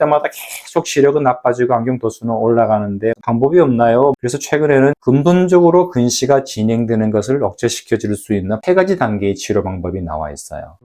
때마다 계속 시력은 나빠지고 안경 도수는 올라가는데 방법이 없나요? 그래서 최근에는 근본적으로 근시가 진행되는 것을 억제시켜 줄 수 있는 3가지 단계의 치료 방법이 나와 있어요.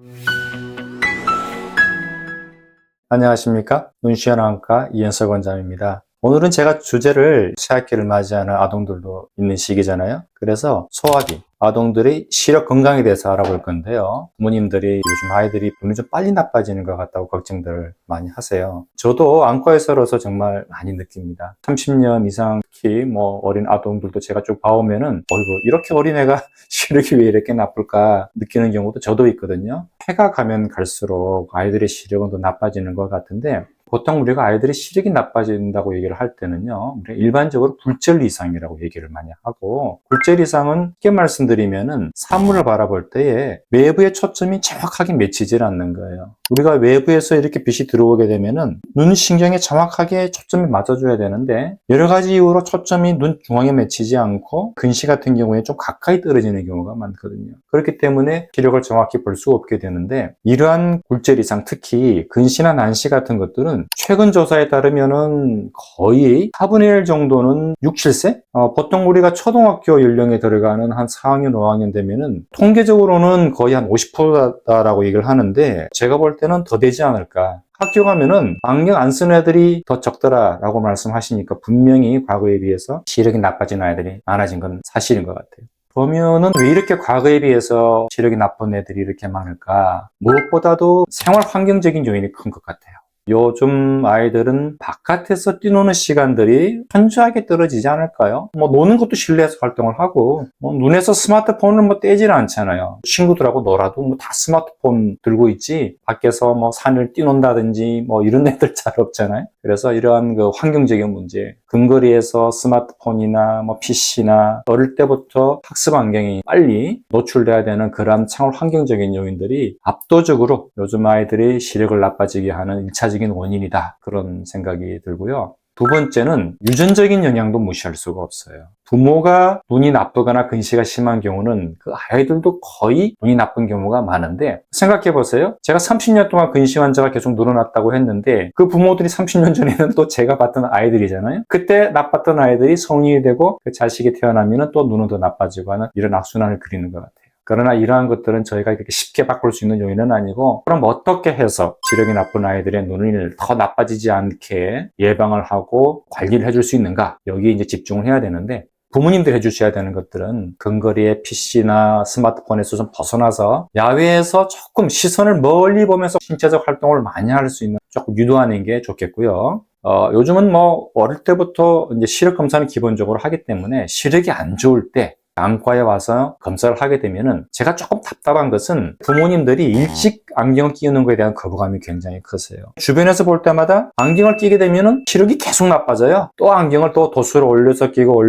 안녕하십니까? 눈시안안과 이현석 원장입니다. 오늘은 제가 주제를 새학기를 맞이하는 아동들도 있는 시기잖아요. 그래서 소화기, 아동들의 시력 건강에 대해서 알아볼 건데요. 부모님들이 요즘 아이들이 눈이 좀 빨리 나빠지는 것 같다고 걱정들을 많이 하세요. 저도 안과의사로서 정말 많이 느낍니다. 30년 이상 특히 어린 아동들도 제가 쭉 봐오면은 어이구 이렇게 어린애가 시력이 왜 이렇게 나쁠까 느끼는 경우도 저도 있거든요. 해가 가면 갈수록 아이들의 시력은 더 나빠지는 것 같은데 보통 우리가 아이들이 시력이 나빠진다고 얘기를 할 때는요, 일반적으로 굴절 이상이라고 얘기를 많이 하고, 굴절 이상은 쉽게 말씀드리면은 사물을 바라볼 때에 외부의 초점이 정확하게 맺히질 않는 거예요. 우리가 외부에서 이렇게 빛이 들어오게 되면은 눈 신경에 정확하게 초점이 맞아줘야 되는데 여러 가지 이유로 초점이 눈 중앙에 맺히지 않고 근시 같은 경우에 좀 가까이 떨어지는 경우가 많거든요. 그렇기 때문에 시력을 정확히 볼 수 없게 되는데 이러한 굴절 이상, 특히 근시나 난시 같은 것들은 최근 조사에 따르면은 거의 4분의 1 정도는 6, 7세? 보통 우리가 초등학교 연령에 들어가는 한 4학년, 5학년 되면은 통계적으로는 거의 한 50%다라고 얘기를 하는데 제가 볼 때는 더 되지 않을까. 학교 가면은 안경 안 쓰는 애들이 더 적더라라고 말씀하시니까 분명히 과거에 비해서 시력이 나빠진 아이들이 많아진 건 사실인 것 같아요. 그러면은 왜 이렇게 과거에 비해서 시력이 나쁜 애들이 이렇게 많을까? 무엇보다도 생활 환경적인 요인이 큰 것 같아요. 요즘 아이들은 바깥에서 뛰노는 시간들이 현저하게 떨어지지 않을까요? 노는 것도 실내에서 활동을 하고, 눈에서 스마트폰을 떼지는 않잖아요. 친구들하고 놀아도 다 스마트폰 들고 있지, 밖에서 산을 뛰논다든지 이런 애들 잘 없잖아요. 그래서 이러한 그 환경적인 문제, 근거리에서 스마트폰이나 PC나 어릴 때부터 학습 환경이 빨리 노출돼야 되는 그런 생활 환경적인 요인들이 압도적으로 요즘 아이들이 시력을 나빠지게 하는 1차적인 원인이다. 그런 생각이 들고요. 두 번째는 유전적인 영향도 무시할 수가 없어요. 부모가 눈이 나쁘거나 근시가 심한 경우는 그 아이들도 거의 눈이 나쁜 경우가 많은데 생각해 보세요. 제가 30년 동안 근시 환자가 계속 늘어났다고 했는데 그 부모들이 30년 전에는 또 제가 봤던 아이들이잖아요. 그때 나빴던 아이들이 성인이 되고 그 자식이 태어나면 또 눈은 더 나빠지고 하는 이런 악순환을 그리는 것 같아요. 그러나 이러한 것들은 저희가 이렇게 쉽게 바꿀 수 있는 요인은 아니고 그럼 어떻게 해서 시력이 나쁜 아이들의 눈을 더 나빠지지 않게 예방을 하고 관리를 해줄 수 있는가? 여기에 이제 집중을 해야 되는데 부모님들 해주셔야 되는 것들은 근거리의 PC나 스마트폰에서 좀 벗어나서 야외에서 조금 시선을 멀리 보면서 신체적 활동을 많이 할 수 있는 조금 유도하는 게 좋겠고요. 요즘은 어릴 때부터 이제 시력 검사는 기본적으로 하기 때문에 시력이 안 좋을 때 안과에 와서 검사를 하게 되면은 제가 조금 답답한 것은 부모님들이 일찍 안경을 끼우는 것에 대한 거부감이 굉장히 크세요. 주변에서 볼 때마다 안경을 끼게 되면은 시력이 계속 나빠져요. 또 안경을 또 도수를 올려서 끼고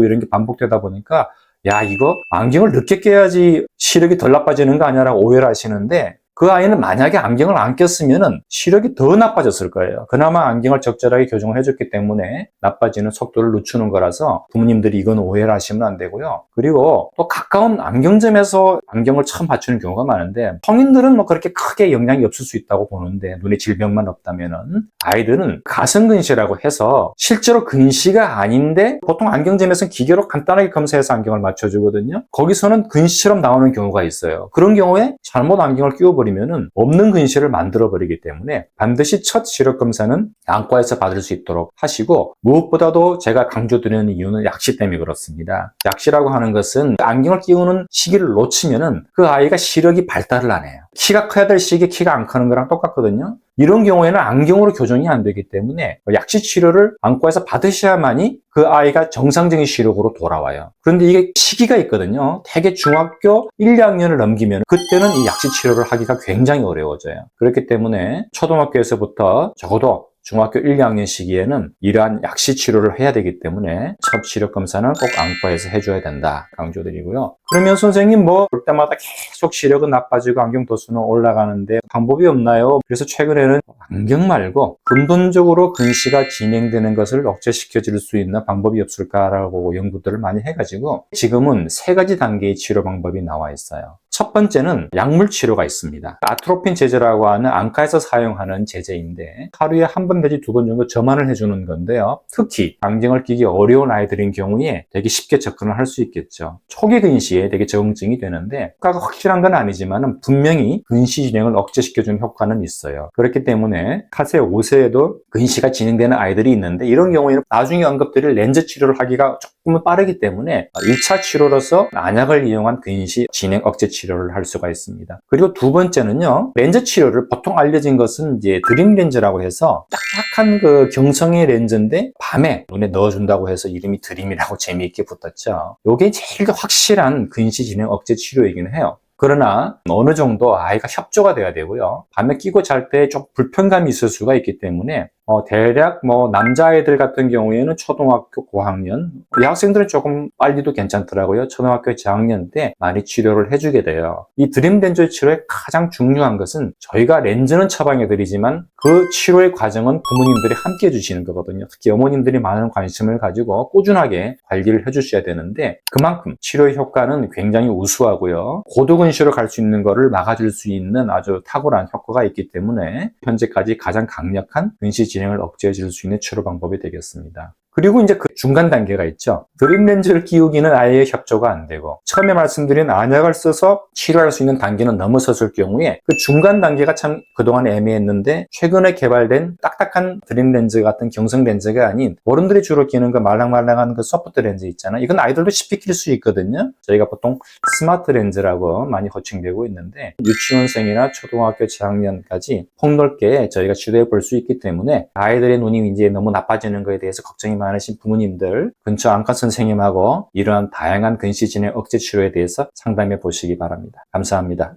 이런 게 반복되다 보니까 야, 이거 안경을 늦게 껴야지 시력이 덜 나빠지는 거 아니야라고 오해를 하시는데 그 아이는 만약에 안경을 안 꼈으면은 시력이 더 나빠졌을 거예요. 그나마 안경을 적절하게 교정을 해줬기 때문에 나빠지는 속도를 늦추는 거라서 부모님들이 이건 오해를 하시면 안 되고요. 그리고 또 가까운 안경점에서 안경을 처음 맞추는 경우가 많은데 성인들은 그렇게 크게 영향이 없을 수 있다고 보는데 눈에 질병만 없다면은 아이들은 가성근시라고 해서 실제로 근시가 아닌데 보통 안경점에서는 기계로 간단하게 검사해서 안경을 맞춰주거든요. 거기서는 근시처럼 나오는 경우가 있어요. 그런 경우에 잘못 안경을 끼워버리면 없는 근시를 만들어버리기 때문에 반드시 첫 시력 검사는 안과에서 받을 수 있도록 하시고 무엇보다도 제가 강조드리는 이유는 약시 때문에 그렇습니다. 약시라고 하는 것은 안경을 끼우는 시기를 놓치면은 그 아이가 시력이 발달을 안 해요. 키가 커야 될 시기에 키가 안 크는 거랑 똑같거든요. 이런 경우에는 안경으로 교정이 안 되기 때문에 약시 치료를 안과에서 받으셔야만이 그 아이가 정상적인 시력으로 돌아와요. 그런데 이게 시기가 있거든요. 대개 중학교 1, 2학년을 넘기면 그때는 이 약시 치료를 하기가 굉장히 어려워져요. 그렇기 때문에 초등학교에서부터 적어도 중학교 1, 2학년 시기에는 이러한 약시 치료를 해야 되기 때문에 첫 시력 검사는 꼭 안과에서 해줘야 된다 강조드리고요. 그러면 선생님 볼 때마다 계속 시력은 나빠지고 안경 도수는 올라가는데 방법이 없나요? 그래서 최근에는 안경 말고 근본적으로 근시가 진행되는 것을 억제시켜 줄 수 있는 방법이 없을까라고 연구들을 많이 해가지고 지금은 3가지 단계의 치료 방법이 나와 있어요. 첫 번째는 약물 치료가 있습니다. 아트로핀 제제라고 하는 안과에서 사용하는 제제인데 하루에 한 번 내지 두 번 정도 점안을 해주는 건데요. 특히 방정을 끼기 어려운 아이들인 경우에 되게 쉽게 접근을 할 수 있겠죠. 초기 근시에 되게 적응증이 되는데 효과가 확실한 건 아니지만 분명히 근시 진행을 억제시켜주는 효과는 있어요. 그렇기 때문에 4세, 5세에도 근시가 진행되는 아이들이 있는데 이런 경우에는 나중에 언급드릴 렌즈 치료를 하기가 조금은 빠르기 때문에 1차 치료로서 안약을 이용한 근시 진행 억제 치료를 할 수가 있습니다. 그리고 두 번째는요, 렌즈 치료를 보통 알려진 것은 이제 드림 렌즈라고 해서 딱딱한 그 경성의 렌즈인데 밤에 눈에 넣어준다고 해서 이름이 드림이라고 재미있게 붙었죠. 이게 제일 확실한 근시 진행 억제 치료이긴 해요. 그러나 어느 정도 아이가 협조가 돼야 되고요. 밤에 끼고 잘 때 좀 불편감이 있을 수가 있기 때문에 대략 남자아이들 같은 경우에는 초등학교 고학년, 여학생들은 조금 빨리도 괜찮더라고요. 초등학교 저학년 때 많이 치료를 해주게 돼요. 이 드림 렌즈 치료의 가장 중요한 것은 저희가 렌즈는 처방해드리지만 그 치료의 과정은 부모님들이 함께 해주시는 거거든요. 특히 어머님들이 많은 관심을 가지고 꾸준하게 관리를 해주셔야 되는데 그만큼 치료의 효과는 굉장히 우수하고요. 고도근시로 갈 수 있는 거를 막아줄 수 있는 아주 탁월한 효과가 있기 때문에 현재까지 가장 강력한 근시 진행을 억제해 줄 수 있는 치료 방법이 되겠습니다. 그리고 이제 그 중간 단계가 있죠. 드림 렌즈를 끼우기는 아예 협조가 안 되고 처음에 말씀드린 안약을 써서 치료할 수 있는 단계는 넘어섰을 경우에 그 중간 단계가 참 그동안 애매했는데 최근에 개발된 딱딱한 드림 렌즈 같은 경성 렌즈가 아닌 어른들이 주로 끼는 그 말랑말랑한 그 소프트 렌즈 있잖아요. 이건 아이들도 쉽게 낄 수 있거든요. 저희가 보통 스마트 렌즈라고 많이 호칭되고 있는데 유치원생이나 초등학교 저학년까지 폭넓게 저희가 치료해 볼 수 있기 때문에 아이들의 눈이 이제 너무 나빠지는 거에 대해서 걱정이 많으신 부모님들 근처 안과 선생님하고 이러한 다양한 근시 진행 억제 치료에 대해서 상담해 보시기 바랍니다. 감사합니다.